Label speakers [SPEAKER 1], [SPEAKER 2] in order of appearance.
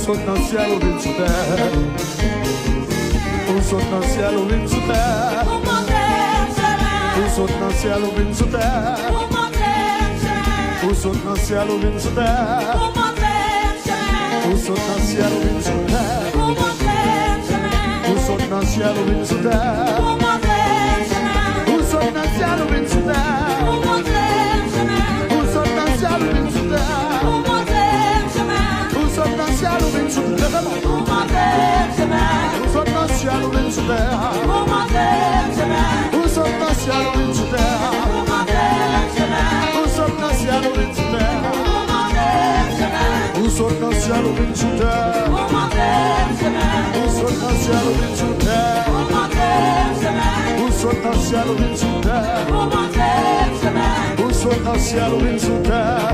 [SPEAKER 1] saute dans le ciel, ou vient sous terre. Ou saute dans le ciel, ou vient sous terre. Ou saute dans le ciel, ou vient sous terre. Ou saute dans le ciel, ou vient sous terre. Ou saute dans le ciel, ou vient sous terre. Ou saute dans le ciel, ou vient sous terre. Ou saute dans le ciel, ou vient sous terre. Ou saute dans le ciel, ou vient sous terre. Ou saute dans le ciel, ou vient sous terre. Ou saute dans le ciel, ou vient sous terre. Ou saute dans le ciel, ou vient sous terre. Ou saute dans le ciel, ou vient sous terre. Ou saute dans le ciel, ou vient sous terre. Ou saute dans le ciel, ou vient sous terre. Ou saute dans le ciel, ou vient sous terre. Ou saute dans le ciel, ou vient sous terre.